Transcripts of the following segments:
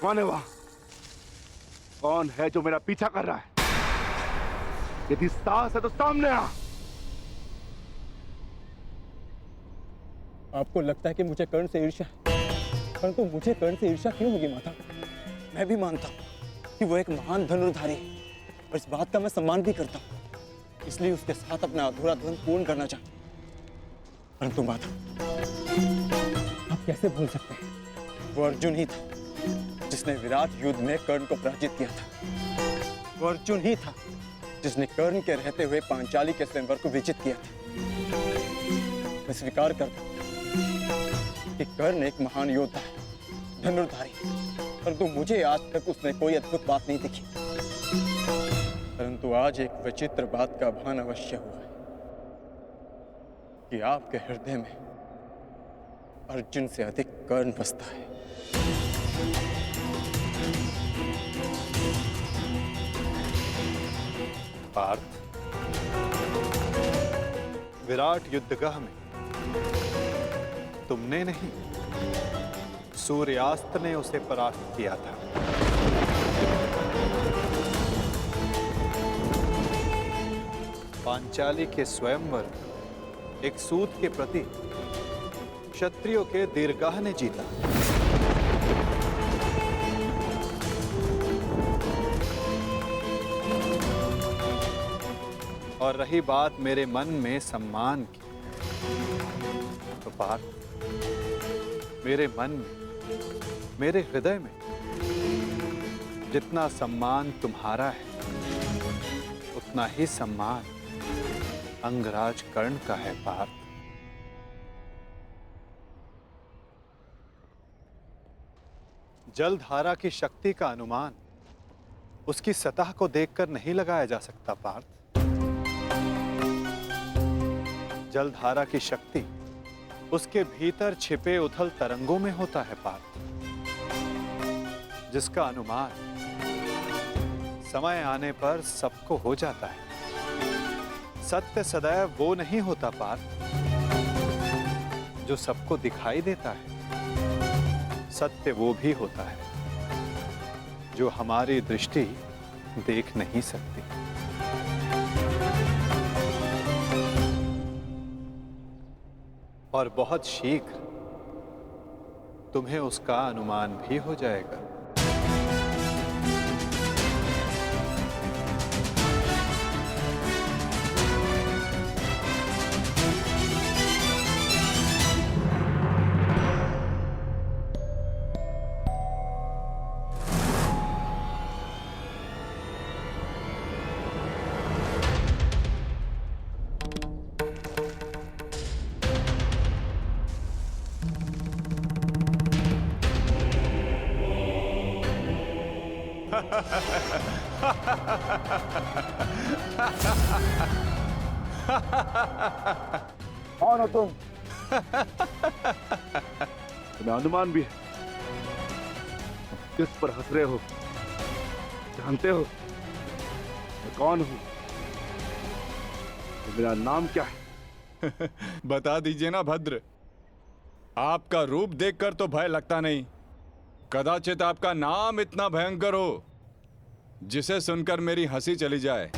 कौन है वहां? कौन है जो मेरा पीछा कर रहा है? यदि साहस है तो सामने आ। आपको लगता है कि मुझे कर्ण से ईर्ष्या है, परंतु मुझे कर्ण से ईर्ष्या क्यों होगी माता? मैं भी मानता हूँ कि वो एक महान धनुर्धारी है और इस बात का मैं सम्मान भी करता हूँ, इसलिए उसके साथ अपना अधूरा द्वंद्व पूर्ण करना चाहता हूँ। परंतु माता, आप कैसे भूल सकते हैं? वो अर्जुन ही था जिसने विराट युद्ध में कर्ण को पराजित किया था। वो अर्जुन ही था जिसने कर्ण के रहते हुए पांचाली के स्वयंवर को विजित किया था। मैं स्वीकार करता हूं कि कर्ण एक महान योद्धा है, धनुर्धारी, परंतु मुझे आज तक उसमें कोई अद्भुत बात नहीं दिखी। परंतु आज एक विचित्र बात का भान अवश्य हुआ है कि आपके हृदय में अर्जुन से अधिक कर्ण बसता है। पार्थ, विराट युद्धगाह में तुमने नहीं, सूर्यास्त ने उसे परास्त किया था। पांचाली के स्वयंवर एक सूत के प्रति क्षत्रियों के दीर्घाह ने जीता। और रही बात मेरे मन में सम्मान की, तो पार्थ, मेरे मन में, मेरे हृदय में जितना सम्मान तुम्हारा है, उतना ही सम्मान अंगराज कर्ण का है। पार्थ, जलधारा की शक्ति का अनुमान उसकी सतह को देखकर नहीं लगाया जा सकता। पार्थ, जलधारा की शक्ति उसके भीतर छिपे उथल तरंगों में होता है। पार्थ, जिसका अनुमान समय आने पर सबको हो जाता है। सत्य सदैव वो नहीं होता पार्थ जो सबको दिखाई देता है। सत्य वो भी होता है जो हमारी दृष्टि देख नहीं सकती। और बहुत शीघ्र तुम्हें उसका अनुमान भी हो जाएगा। कौन हो तुम? तुम्हें अनुमान भी है? किस पर हंस रहे हो? जानते हो मैं कौन हूं? मेरा नाम क्या है? बता दीजिए ना भद्र। आपका रूप देखकर तो भय लगता नहीं, कदाचित आपका नाम इतना भयंकर हो जिसे सुनकर मेरी हंसी चली जाए।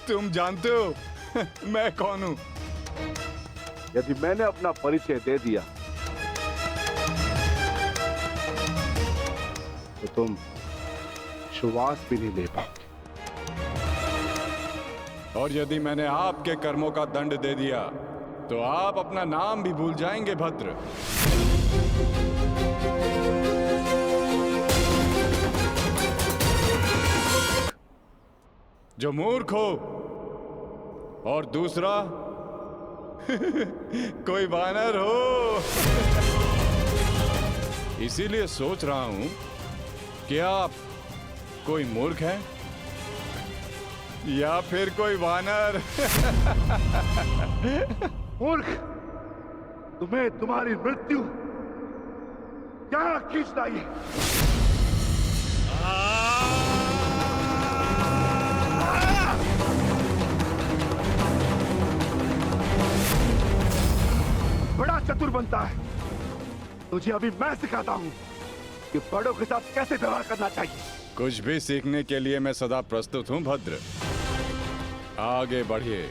तुम जानते हो मैं कौन हूं? यदि मैंने अपना परिचय दे दिया तो तुम श्वास भी नहीं ले पाओगे। और यदि मैंने आपके कर्मों का दंड दे दिया तो आप अपना नाम भी भूल जाएंगे भद्र। जो मूर्ख हो, और दूसरा कोई वानर हो। इसीलिए सोच रहा हूं कि आप कोई मूर्ख है या फिर कोई वानर। मूर्ख, तुम्हें तुम्हारी मृत्यु क्या खींचना ये? बड़ा चतुर बनता है तुझे अभी मैं सिखाता हूँ कि बड़ों के साथ कैसे व्यवहार करना चाहिए। कुछ भी सीखने के लिए मैं सदा प्रस्तुत हूं भद्र। आगे बढ़िए।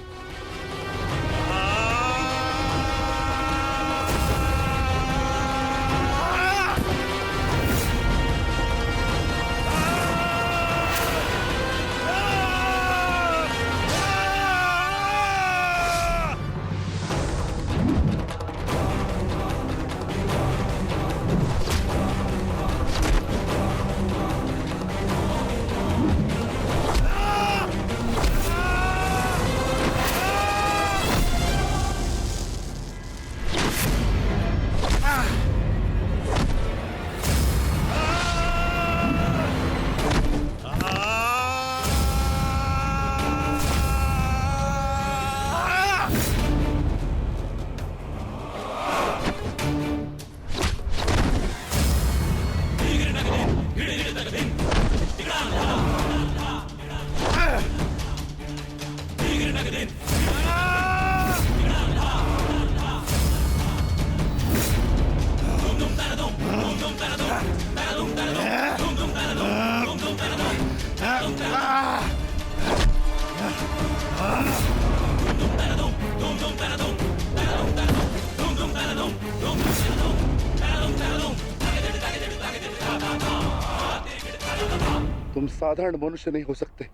तुम साधारण मनुष्य नहीं हो सकते।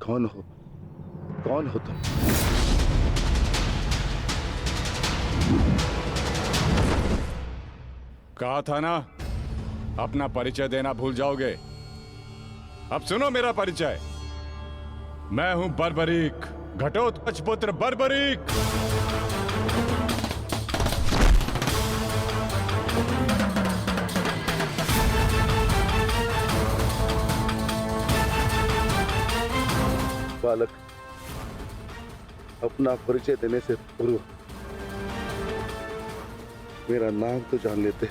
कौन हो? कौन हो तुम? कहा था ना, अपना परिचय देना भूल जाओगे। अब सुनो मेरा परिचय। मैं हूं बर्बरीक, घटोत्कच पुत्र बर्बरीक। बालक, अपना परिचय देने से पूर्व मेरा नाम तो जान लेते।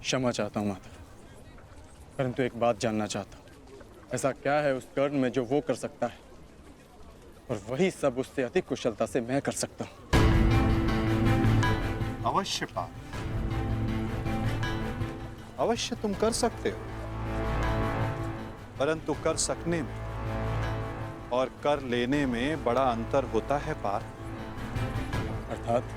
क्षमा चाहता हूँ माता, परंतु एक बात जानना चाहता हूँ। ऐसा क्या है उस कर्ण में जो वो कर सकता है और वही सब उससे अधिक कुशलता से मैं कर सकता हूँ? अवश्य पार्थ, अवश्य तुम कर सकते हो, परंतु कर सकने में और कर लेने में बड़ा अंतर होता है पार्थ। अर्थात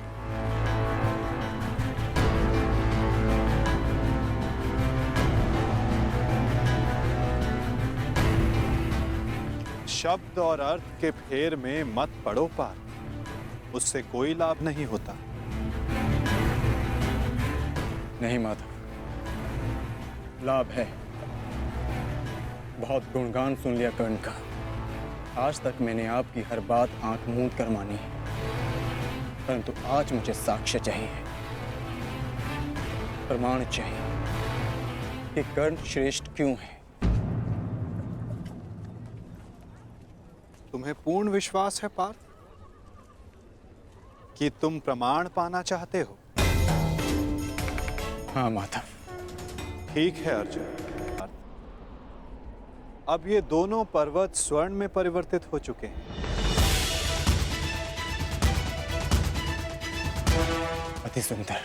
शब्द और अर्थ के फेर में मत पड़ो पार्थ, उससे कोई लाभ नहीं होता। नहीं माता, लाभ है। बहुत गुणगान सुन लिया कर्ण का। आज तक मैंने आपकी हर बात आंख मूंद कर मानी है, परंतु आज मुझे साक्ष्य चाहिए, प्रमाण चाहिए कि कर्ण श्रेष्ठ क्यों है। तुम्हें पूर्ण विश्वास है पार्थ कि तुम प्रमाण पाना चाहते हो? हाँ माता। ठीक है अर्जुन, अब ये दोनों पर्वत स्वर्ण में परिवर्तित हो चुके हैं। अति सुंदर।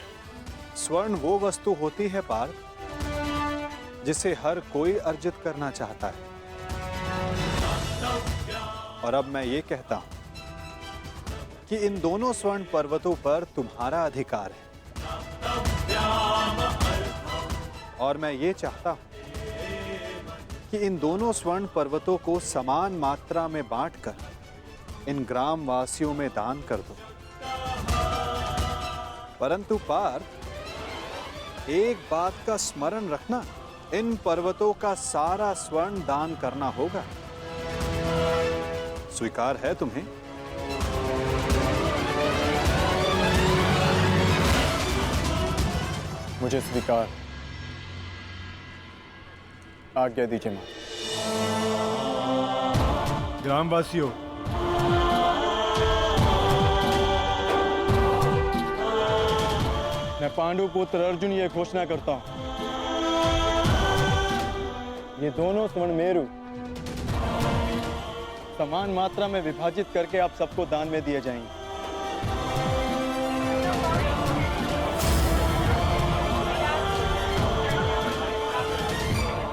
स्वर्ण वो वस्तु होती है पार्थ जिसे हर कोई अर्जित करना चाहता है। और अब मैं ये कहता हूं कि इन दोनों स्वर्ण पर्वतों पर तुम्हारा अधिकार है। और मैं ये चाहता हूं कि इन दोनों स्वर्ण पर्वतों को समान मात्रा में बांटकर इन ग्राम वासियों में दान कर दो। परंतु पार्थ, एक बात का स्मरण रखना, इन पर्वतों का सारा स्वर्ण दान करना होगा। स्वीकार है तुम्हें? मुझे स्वीकार। आज्ञा दीजिए मां। ग्रामवासियों, मैं पांडु पुत्र अर्जुन ये घोषणा करता हूं, ये दोनों स्वर्ण मेरु समान मात्रा में विभाजित करके आप सबको दान में दिए जाएंगे।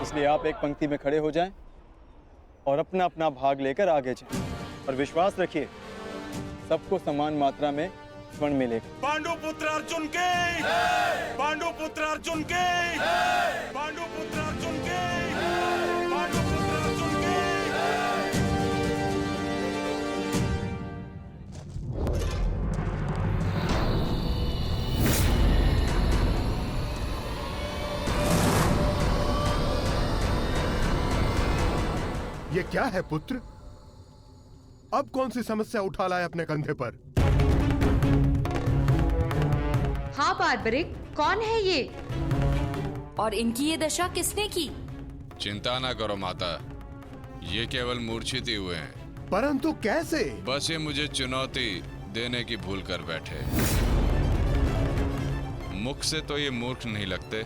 इसलिए आप एक पंक्ति में खड़े हो जाएं और अपना अपना भाग लेकर आगे जाएं और विश्वास रखिए सबको समान मात्रा में स्वर्ण मिलेगा। पांडु पुत्र अर्जुन के, पांडु पुत्र अर्जुन के, पांडु पुत्र अर्जुन के, पांडु पुत्र अर्जुन के। ये क्या है पुत्र? अब कौन सी समस्या उठा लाए अपने कंधे पर? हाँ बार्बरिक, कौन है ये? और इनकी ये दशा किसने की? चिंता ना करो माता, ये केवल मूर्छित ही हुए हैं। परंतु कैसे? बस ये मुझे चुनौती देने की भूल कर बैठे। मुख से तो ये मूर्ख नहीं लगते,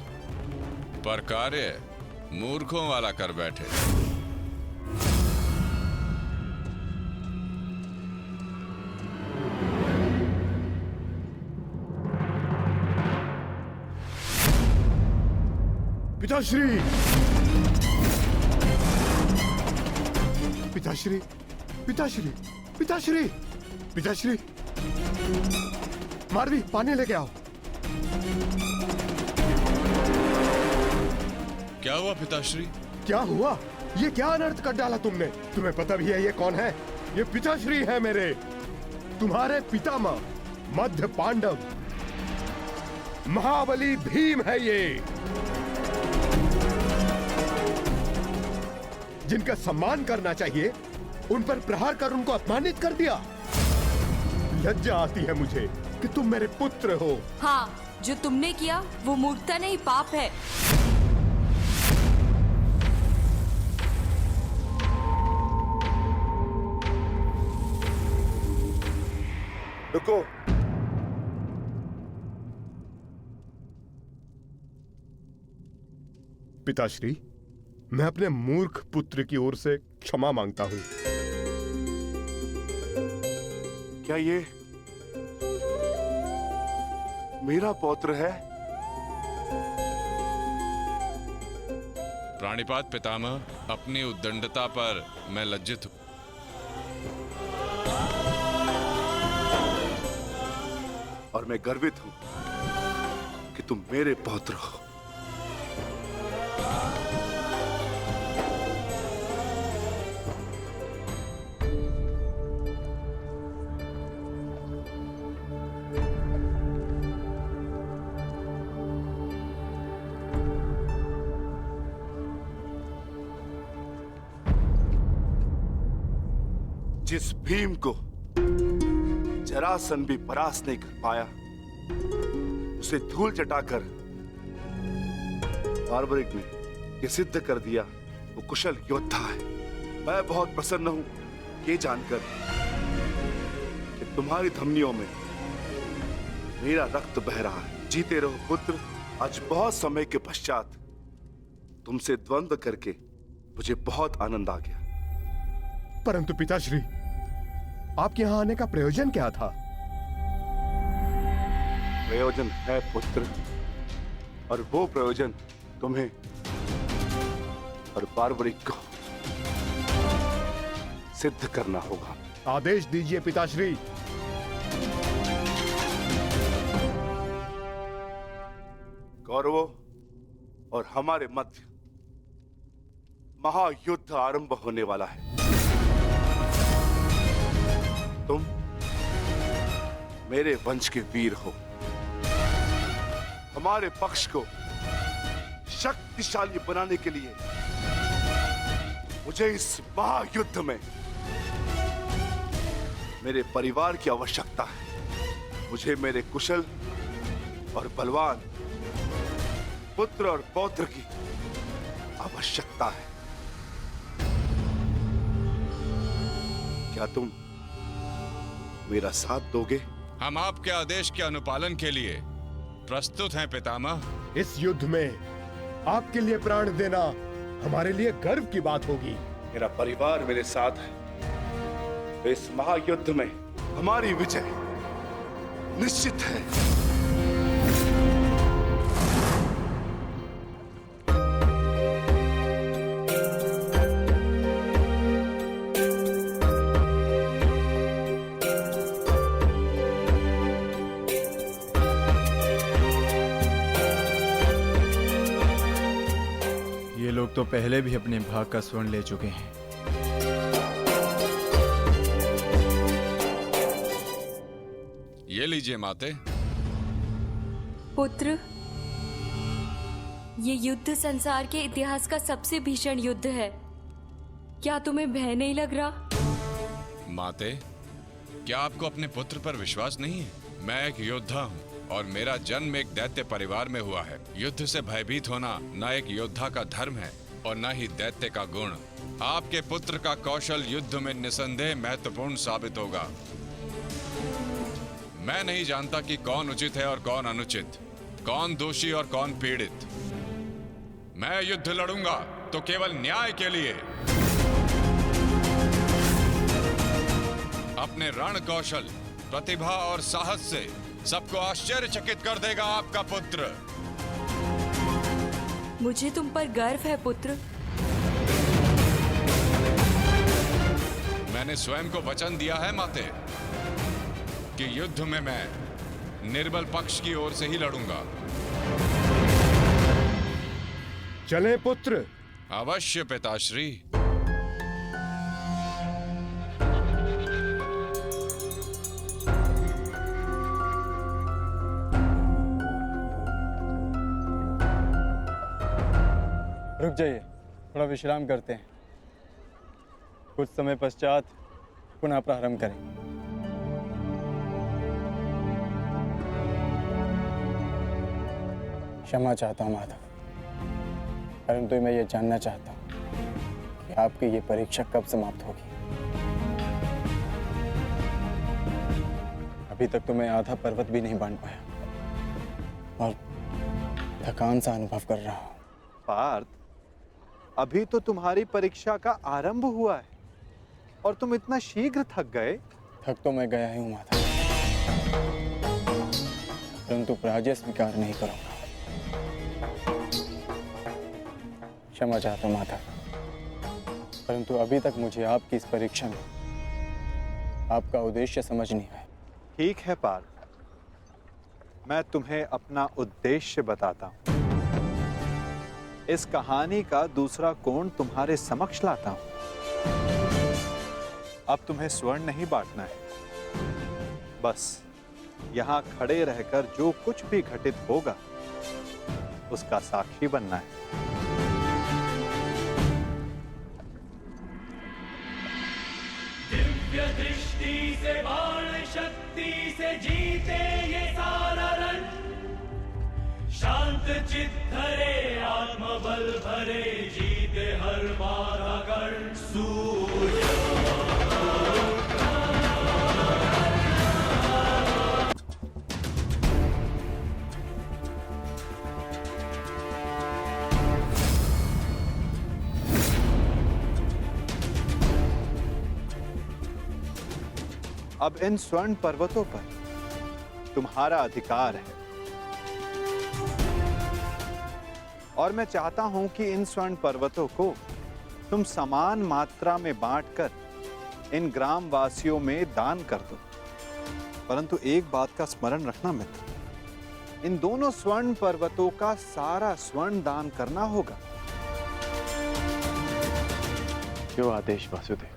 पर कार्य मूर्खों वाला कर बैठे। पिताश्री, पिताश्री, पिताश्री, पिताश्री, पिताश्री, मारवी पानी लेके आओ। क्या हुआ पिताश्री? क्या हुआ? ये क्या अनर्थ कर डाला तुमने? तुम्हें पता भी है ये कौन है? ये पिताश्री है मेरे, तुम्हारे पितामह मध्य पांडव महाबली भीम है ये, जिनका सम्मान करना चाहिए उन पर प्रहार कर उनको अपमानित कर दिया। लज्जा आती है मुझे कि तुम मेरे पुत्र हो। हाँ, जो तुमने किया वो मूर्खता नहीं पाप है। रुको, पिताश्री, मैं अपने मूर्ख पुत्र की ओर से क्षमा मांगता हूं। क्या ये मेरा पौत्र है? प्राणिपात पितामह, अपनी उद्दंडता पर मैं लज्जित हूं। और मैं गर्वित हूं कि तुम मेरे पौत्र हो। जिस भीम को जरासंध भी परास्त नहीं कर पाया, उसे धूल चटाकर बार्बरिक ने यह सिद्ध कर दिया वो कुशल योद्धा है। मैं बहुत प्रसन्न हूं ये जानकर कि तुम्हारी धमनियों में मेरा रक्त बह रहा है। जीते रहो पुत्र। आज बहुत समय के पश्चात तुमसे द्वंद्व करके मुझे बहुत आनंद आ गया। परंतु पिताश्री, आपके यहां आने का प्रयोजन क्या था? प्रयोजन है पुत्र, और वो प्रयोजन तुम्हें और बार्बरिक को सिद्ध करना होगा। आदेश दीजिए पिताश्री। कौरवों और हमारे मध्य महायुद्ध आरंभ होने वाला है। तुम मेरे वंश के वीर हो। हमारे पक्ष को शक्तिशाली बनाने के लिए मुझे इस महायुद्ध में मेरे परिवार की आवश्यकता है। मुझे मेरे कुशल और बलवान पुत्र और पौत्र की आवश्यकता है। क्या तुम मेरा साथ दोगे? हम आपके आदेश के अनुपालन के लिए प्रस्तुत हैं पितामह। इस युद्ध में आपके लिए प्राण देना हमारे लिए गर्व की बात होगी। मेरा परिवार मेरे साथ है, तो इस महायुद्ध में हमारी विजय निश्चित है। ये लोग तो पहले भी अपने भाग का स्वर्ण ले चुके हैं। ये लीजिए माते। पुत्र, ये युद्ध संसार के इतिहास का सबसे भीषण युद्ध है। क्या तुम्हें भय नहीं लग रहा? माते, क्या आपको अपने पुत्र पर विश्वास नहीं है? मैं एक योद्धा हूँ और मेरा जन्म एक दैत्य परिवार में हुआ है। युद्ध से भयभीत होना न एक योद्धा का धर्म है और न ही दैत्य का गुण। आपके पुत्र का कौशल युद्ध में निसंदेह महत्वपूर्ण साबित होगा। मैं नहीं जानता कि कौन उचित है और कौन अनुचित, कौन दोषी और कौन पीड़ित। मैं युद्ध लड़ूंगा तो केवल न्याय के लिए। अपने रण कौशल, प्रतिभा और साहस से सबको आश्चर्यचकित कर देगा आपका पुत्र। मुझे तुम पर गर्व है पुत्र। मैंने स्वयं को वचन दिया है माते कि युद्ध में मैं निर्बल पक्ष की ओर से ही लड़ूंगा। चलें पुत्र। अवश्य पिताश्री। रुक जाइए, थोड़ा विश्राम करते हैं। कुछ समय पश्चात पुनः प्रारंभ करें। क्षमा चाहता हूं माधव, परंतु मैं ये जानना चाहता हूं कि आपकी ये परीक्षा कब समाप्त होगी। अभी तक तो मैं आधा पर्वत भी नहीं बांध पाया और थकान सा अनुभव कर रहा हूं। पार्थ, अभी तो तुम्हारी परीक्षा का आरंभ हुआ है और तुम इतना शीघ्र थक गए। थक तो मैं गया ही हूं माधव, परंतु पराजय स्वीकार नहीं करूंगा। क्षमा चाहता हूं माधव, परंतु अभी तक मुझे आपकी इस परीक्षा में आपका उद्देश्य समझ नहीं आया। ठीक है पार्थ, मैं तुम्हें अपना उद्देश्य बताता हूं। इस कहानी का दूसरा कोण तुम्हारे समक्ष लाता हूं। अब तुम्हें स्वर्ण नहीं बांटना है, बस यहां खड़े रहकर जो कुछ भी घटित होगा उसका साक्षी बनना है। दिव्य दृष्टि से बाण शक्ति से जीते ये सारा रण। शांत चित्त धरे आत्मबल भरे जीते हर बाधा गण। सूर्य अब इन स्वर्ण पर्वतों पर तुम्हारा अधिकार है और मैं चाहता हूं कि इन स्वर्ण पर्वतों को तुम समान मात्रा में बांटकर इन ग्राम वासियों में दान कर दो। परंतु एक बात का स्मरण रखना मित्र, इन दोनों स्वर्ण पर्वतों का सारा स्वर्ण दान करना होगा। जो आदेश वासुदेव।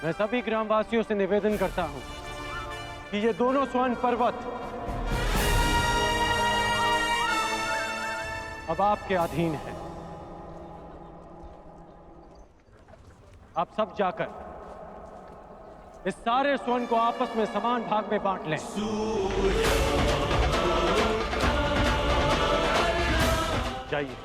मैं सभी ग्रामवासियों से निवेदन करता हूं कि ये दोनों स्वर्ण पर्वत अब आपके अधीन है। आप सब जाकर इस सारे स्वर्ण को आपस में समान भाग में बांट लें। जाइए।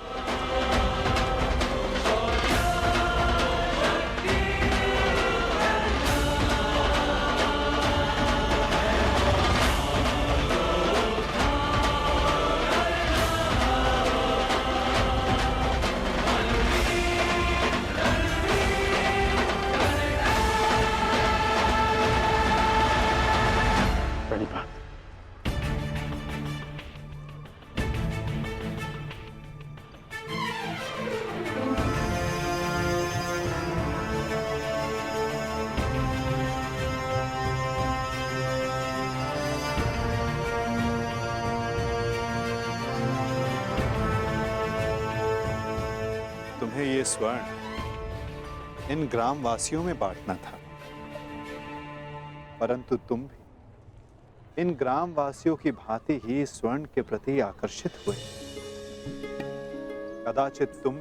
तुम्हें ये स्वर्ण इन ग्रामवासियों में बांटना था, परंतु तुम भी इन ग्रामवासियों की भांति ही इस स्वर्ण के प्रति आकर्षित हुए। कदाचित तुम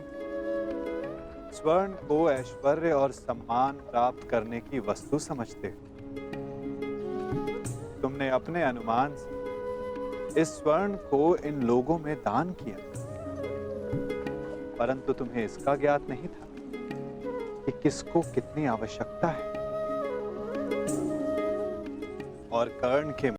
स्वर्ण को ऐश्वर्य और सम्मान प्राप्त करने की वस्तु समझते हो। तुमने अपने अनुमान से इस स्वर्ण को इन लोगों में दान किया, परंतु तुम्हें इसका ज्ञात नहीं था कि किसको कितनी आवश्यकता है। और कर्ण के